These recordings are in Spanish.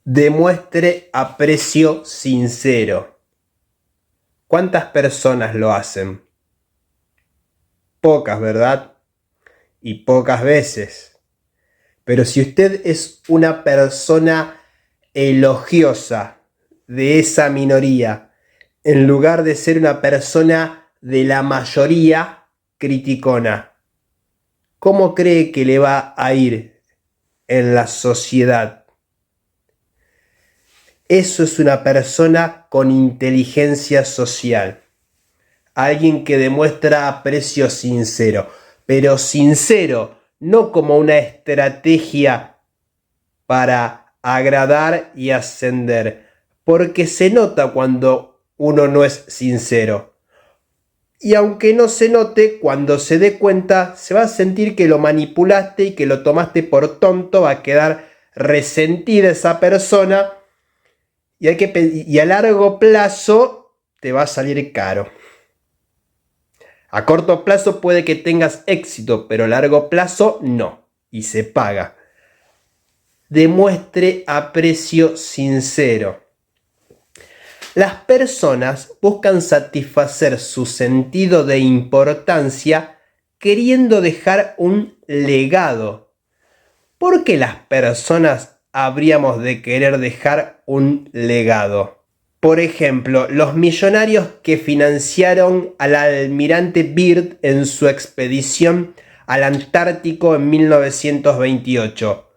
Demuestre aprecio sincero. ¿Cuántas personas lo hacen? Pocas, ¿verdad? Y pocas veces. Pero si usted es una persona elogiosa de esa minoría, en lugar de ser una persona de la mayoría criticona, ¿cómo cree que le va a ir en la sociedad? Eso es una persona con inteligencia social. Alguien que demuestra aprecio sincero, pero sincero, no como una estrategia para agradar y ascender, porque se nota cuando uno no es sincero. Y aunque no se note, cuando se dé cuenta, se va a sentir que lo manipulaste y que lo tomaste por tonto, va a quedar resentida esa persona y a largo plazo te va a salir caro. A corto plazo puede que tengas éxito, pero a largo plazo no, y se paga. Demuestre aprecio sincero. Las personas buscan satisfacer su sentido de importancia queriendo dejar un legado. ¿Por qué las personas habríamos de querer dejar un legado? Por ejemplo, los millonarios que financiaron al almirante Byrd en su expedición al Antártico en 1928.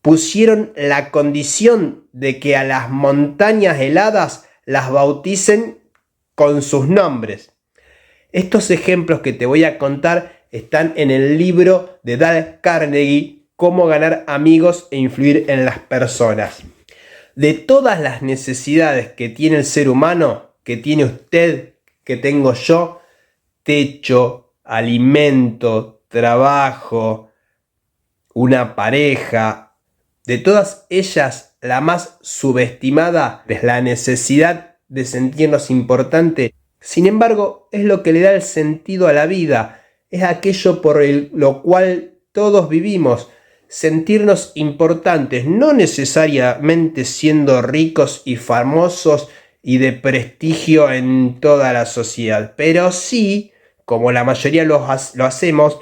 Pusieron la condición de que a las montañas heladas las bauticen con sus nombres. Estos ejemplos que te voy a contar están en el libro de Dale Carnegie, Cómo ganar amigos e influir en las personas. De todas las necesidades que tiene el ser humano, que tiene usted, que tengo yo, techo, alimento, trabajo, una pareja, de todas ellas, la más subestimada es la necesidad de sentirnos importantes. Sin embargo, es lo que le da el sentido a la vida, es aquello por lo cual todos vivimos. Sentirnos importantes, no necesariamente siendo ricos y famosos y de prestigio en toda la sociedad, pero sí, como la mayoría lo hacemos,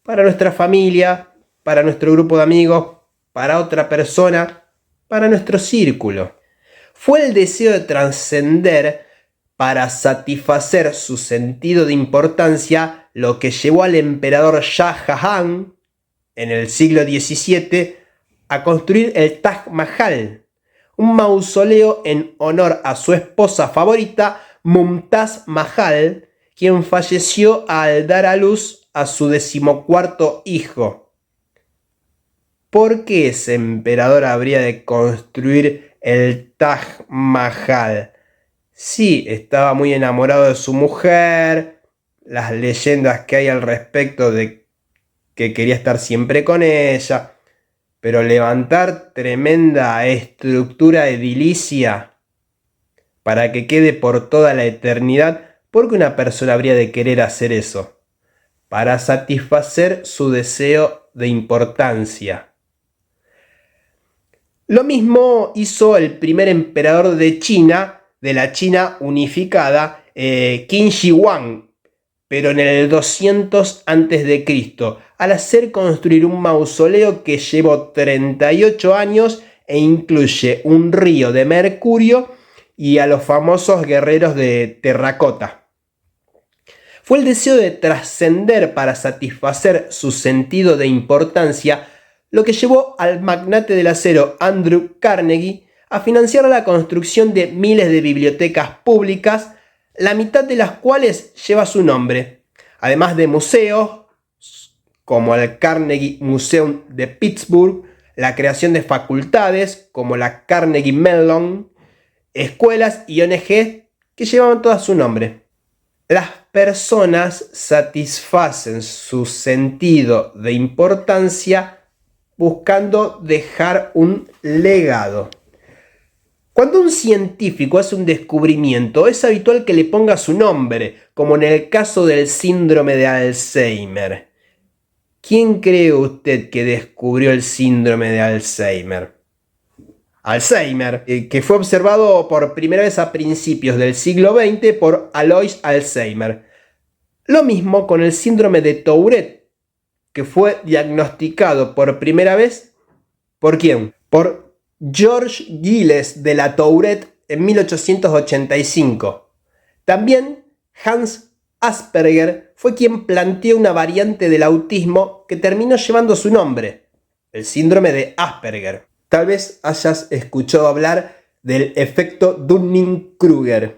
para nuestra familia, para nuestro grupo de amigos, para otra persona, para nuestro círculo. Fue el deseo de trascender para satisfacer su sentido de importancia lo que llevó al emperador Shah Jahan en el siglo XVII a construir el Taj Mahal, un mausoleo en honor a su esposa favorita, Mumtaz Mahal, quien falleció al dar a luz a su 14º hijo. ¿Por qué ese emperador habría de construir el Taj Mahal? Sí, estaba muy enamorado de su mujer, las leyendas que hay al respecto de que quería estar siempre con ella, pero levantar tremenda estructura edilicia para que quede por toda la eternidad, ¿por qué una persona habría de querer hacer eso? Para satisfacer su deseo de importancia. Lo mismo hizo el primer emperador de China, de la China unificada, Qin Shi Huang, pero en el 200 a.C., al hacer construir un mausoleo que llevó 38 años e incluye un río de mercurio y a los famosos guerreros de terracota. Fue el deseo de trascender para satisfacer su sentido de importancia lo que llevó al magnate del acero Andrew Carnegie a financiar la construcción de miles de bibliotecas públicas, la mitad de las cuales lleva su nombre, además de museos como el Carnegie Museum de Pittsburgh, la creación de facultades como la Carnegie Mellon, escuelas y ONG que llevaban todas su nombre. Las personas satisfacen su sentido de importancia buscando dejar un legado. Cuando un científico hace un descubrimiento, es habitual que le ponga su nombre, como en el caso del síndrome de Alzheimer. ¿Quién cree usted que descubrió el síndrome de Alzheimer? Alzheimer, que fue observado por primera vez a principios del siglo XX por Alois Alzheimer. Lo mismo con el síndrome de Tourette, que fue diagnosticado por primera vez ¿por quién? Por George Gilles de la Tourette en 1885. También Hans Asperger fue quien planteó una variante del autismo que terminó llevando su nombre, el síndrome de Asperger. Tal vez hayas escuchado hablar del efecto Dunning-Kruger,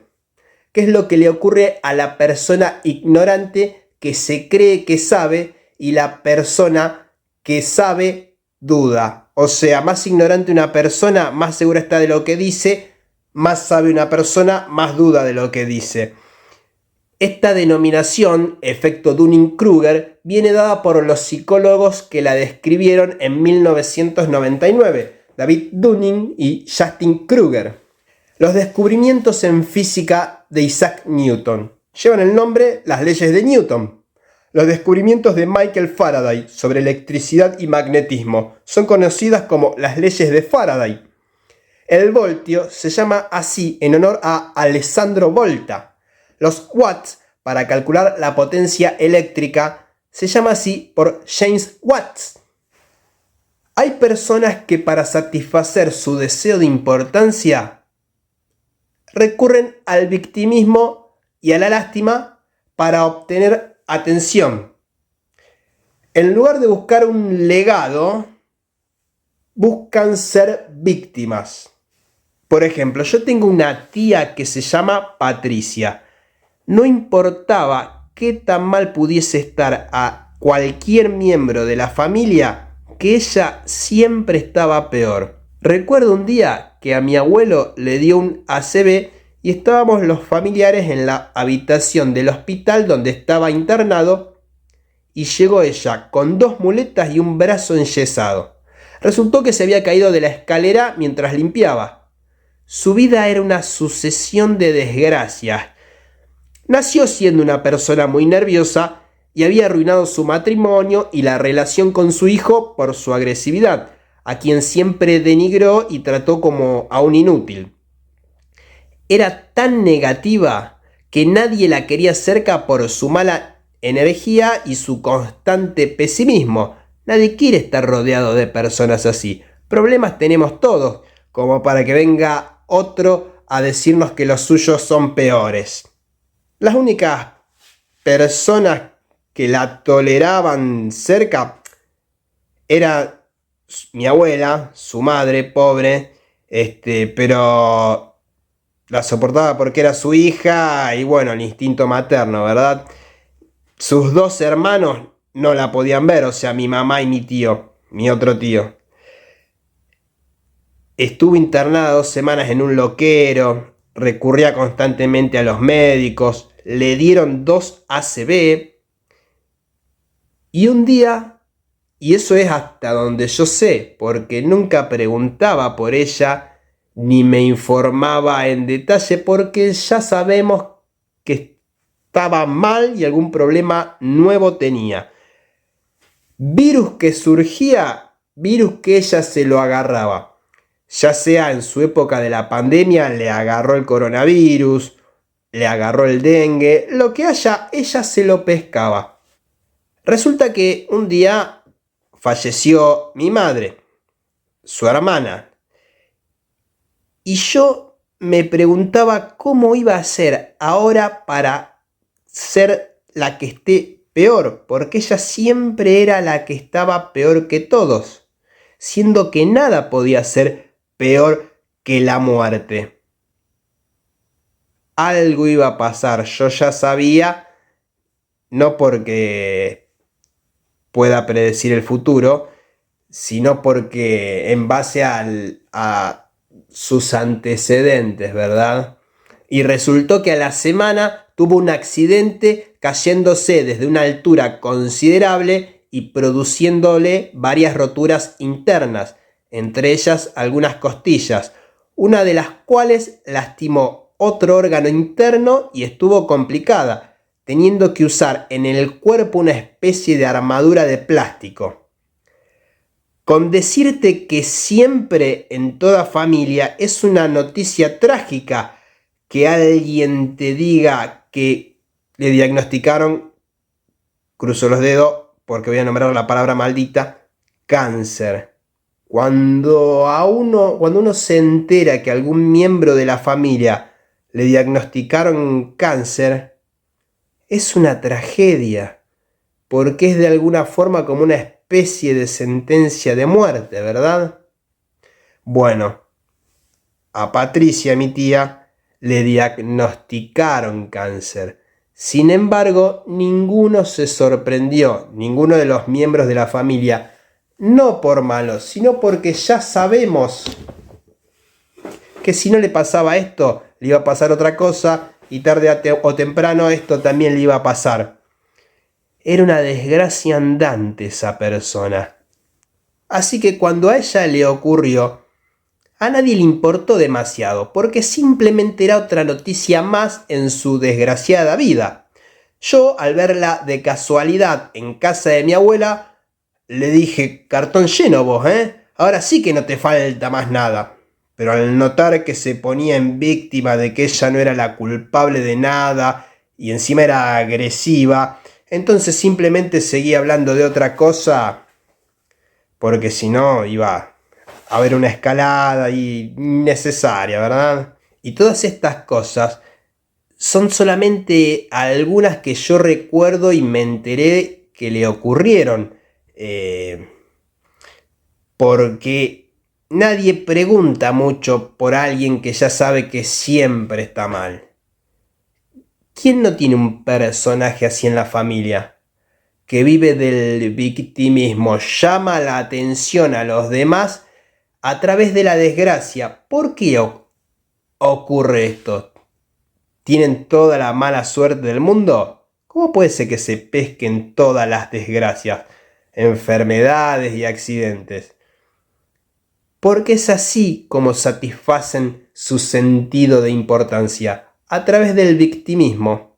que es lo que le ocurre a la persona ignorante que se cree que sabe y la persona que sabe duda. O sea, más ignorante una persona, más segura está de lo que dice, más sabe una persona, más duda de lo que dice. Esta denominación, efecto Dunning-Kruger, viene dada por los psicólogos que la describieron en 1999, David Dunning y Justin Kruger. Los descubrimientos en física de Isaac Newton llevan el nombre Las leyes de Newton. Los descubrimientos de Michael Faraday sobre electricidad y magnetismo son conocidas como las leyes de Faraday. El voltio se llama así en honor a Alessandro Volta. Los watts, para calcular la potencia eléctrica, se llama así por James Watt. Hay personas que para satisfacer su deseo de importancia recurren al victimismo y a la lástima para obtener atención. En lugar de buscar un legado, buscan ser víctimas. Por ejemplo, yo tengo una tía que se llama Patricia. No importaba qué tan mal pudiese estar a cualquier miembro de la familia, que ella siempre estaba peor. Recuerdo un día que a mi abuelo le dio un ACV y estábamos los familiares en la habitación del hospital donde estaba internado y llegó ella con 2 muletas y un brazo enyesado. Resultó que se había caído de la escalera mientras limpiaba. Su vida era una sucesión de desgracias. Nació siendo una persona muy nerviosa y había arruinado su matrimonio y la relación con su hijo por su agresividad, a quien siempre denigró y trató como a un inútil. Era tan negativa que nadie la quería cerca por su mala energía y su constante pesimismo. Nadie quiere estar rodeado de personas así. Problemas tenemos todos, como para que venga otro a decirnos que los suyos son peores. Las únicas personas que la toleraban cerca era mi abuela, su madre, pobre, pero la soportaba porque era su hija y bueno, el instinto materno, ¿verdad? Sus 2 hermanos no la podían ver, o sea, mi mamá y mi tío, mi otro tío. Estuvo internada 2 semanas en un loquero, recurría constantemente a los médicos, le dieron 2 ACV y un día, y eso es hasta donde yo sé, porque nunca preguntaba por ella ni me informaba en detalle porque ya sabemos que estaba mal y algún problema nuevo tenía. Virus que surgía, virus que ella se lo agarraba. Ya sea en su época de la pandemia le agarró el coronavirus, le agarró el dengue, lo que haya, ella se lo pescaba. Resulta que un día falleció mi madre, su hermana, y yo me preguntaba cómo iba a ser ahora para ser la que esté peor, porque ella siempre era la que estaba peor que todos, siendo que nada podía ser peor que la muerte. Algo iba a pasar, yo ya sabía, no porque pueda predecir el futuro, sino porque en base a sus antecedentes, ¿verdad? Y resultó que a la semana tuvo un accidente cayéndose desde una altura considerable y produciéndole varias roturas internas, entre ellas algunas costillas, una de las cuales lastimó otro órgano interno y estuvo complicada, teniendo que usar en el cuerpo una especie de armadura de plástico. Con decirte que siempre en toda familia es una noticia trágica que alguien te diga que le diagnosticaron, cruzo los dedos porque voy a nombrar la palabra maldita, cáncer. Cuando uno se entera que algún miembro de la familia le diagnosticaron cáncer, es una tragedia, porque es de alguna forma como una especie de sentencia de muerte, ¿verdad? Bueno, a Patricia, mi tía, le diagnosticaron cáncer. Sin embargo, ninguno se sorprendió, ninguno de los miembros de la familia, no por malos, sino porque ya sabemos que si no le pasaba esto, le iba a pasar otra cosa y tarde o temprano esto también le iba a pasar. Era una desgracia andante esa persona. Así que cuando a ella le ocurrió, a nadie le importó demasiado, porque simplemente era otra noticia más en su desgraciada vida. Yo, al verla de casualidad en casa de mi abuela, le dije: cartón lleno vos, ahora sí que no te falta más nada. Pero al notar que se ponía en víctima de que ella no era la culpable de nada y encima era agresiva, entonces simplemente seguí hablando de otra cosa, porque si no iba a haber una escalada innecesaria, ¿verdad? Y todas estas cosas son solamente algunas que yo recuerdo y me enteré que le ocurrieron. Porque nadie pregunta mucho por alguien que ya sabe que siempre está mal. ¿Quién no tiene un personaje así en la familia? Que vive del victimismo, llama la atención a los demás a través de la desgracia. ¿Por qué ocurre esto? ¿Tienen toda la mala suerte del mundo? ¿Cómo puede ser que se pesquen todas las desgracias, enfermedades y accidentes? Porque es así como satisfacen su sentido de importancia, a través del victimismo.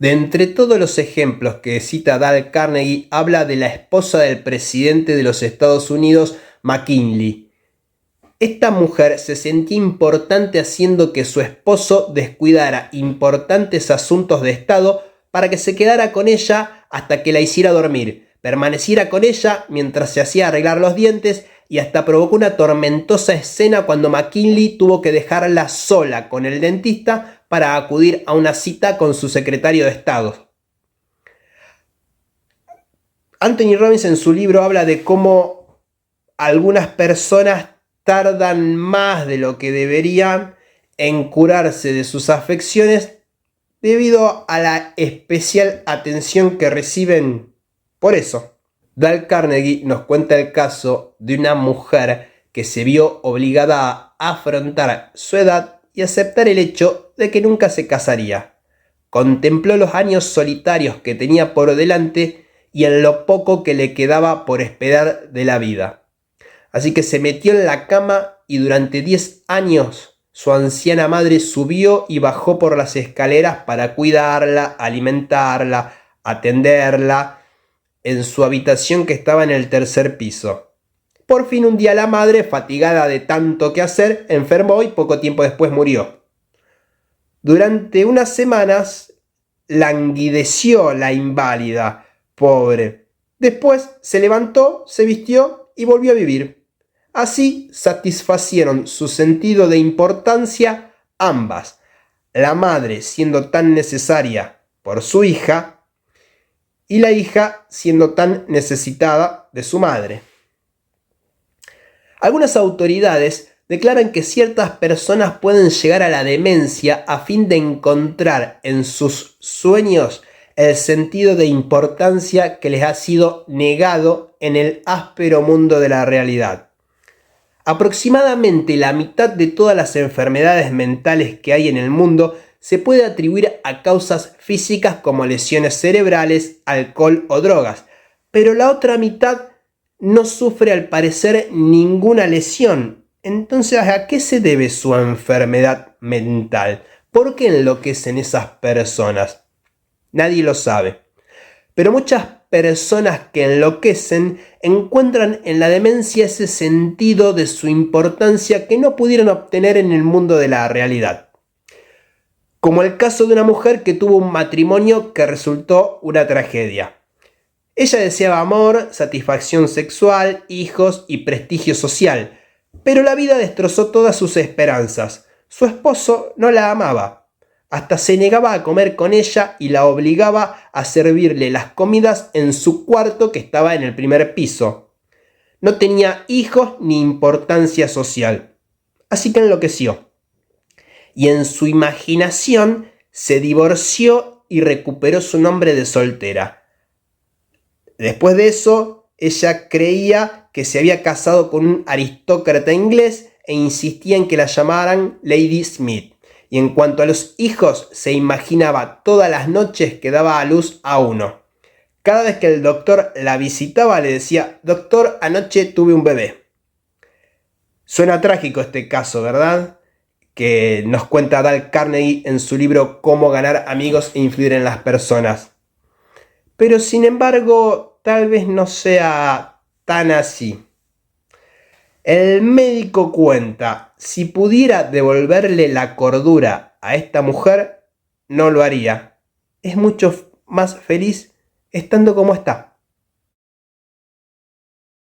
De entre todos los ejemplos que cita Dale Carnegie, habla de la esposa del presidente de los Estados Unidos, McKinley. Esta mujer se sentía importante haciendo que su esposo descuidara importantes asuntos de Estado para que se quedara con ella hasta que la hiciera dormir, permaneciera con ella mientras se hacía arreglar los dientes y hasta provocó una tormentosa escena cuando McKinley tuvo que dejarla sola con el dentista para acudir a una cita con su secretario de Estado. Anthony Robbins en su libro habla de cómo algunas personas tardan más de lo que deberían en curarse de sus afecciones debido a la especial atención que reciben por eso. Dale Carnegie nos cuenta el caso de una mujer que se vio obligada a afrontar su edad y aceptar el hecho de que nunca se casaría. Contempló los años solitarios que tenía por delante y en lo poco que le quedaba por esperar de la vida. Así que se metió en la cama y durante 10 años su anciana madre subió y bajó por las escaleras para cuidarla, alimentarla, atenderla en su habitación que estaba en el tercer piso. Por fin un día la madre, fatigada de tanto que hacer, enfermó y poco tiempo después murió. Durante unas semanas languideció la inválida, pobre. Después se levantó, se vistió y volvió a vivir. Así satisfacieron su sentido de importancia ambas, la madre siendo tan necesaria por su hija y la hija siendo tan necesitada de su madre. Algunas autoridades declaran que ciertas personas pueden llegar a la demencia a fin de encontrar en sus sueños el sentido de importancia que les ha sido negado en el áspero mundo de la realidad. Aproximadamente la mitad de todas las enfermedades mentales que hay en el mundo se puede atribuir a causas físicas como lesiones cerebrales, alcohol o drogas, pero la otra mitad no sufre al parecer ninguna lesión. Entonces, ¿a qué se debe su enfermedad mental? ¿Por qué enloquecen esas personas? Nadie lo sabe. Pero muchas personas que enloquecen encuentran en la demencia ese sentido de su importancia que no pudieron obtener en el mundo de la realidad. Como el caso de una mujer que tuvo un matrimonio que resultó una tragedia. Ella deseaba amor, satisfacción sexual, hijos y prestigio social, pero la vida destrozó todas sus esperanzas. Su esposo no la amaba. Hasta se negaba a comer con ella y la obligaba a servirle las comidas en su cuarto que estaba en el primer piso. No tenía hijos ni importancia social. Así que enloqueció. Y en su imaginación se divorció y recuperó su nombre de soltera. Después de eso, ella creía que se había casado con un aristócrata inglés e insistía en que la llamaran Lady Smith. Y en cuanto a los hijos, se imaginaba todas las noches que daba a luz a uno. Cada vez que el doctor la visitaba le decía: «Doctor, anoche tuve un bebé». Suena trágico este caso, ¿verdad? Que nos cuenta Dale Carnegie en su libro Cómo ganar amigos e influir en las personas. Pero sin embargo, tal vez no sea tan así. El médico cuenta, si pudiera devolverle la cordura a esta mujer, no lo haría. Es mucho más feliz estando como está.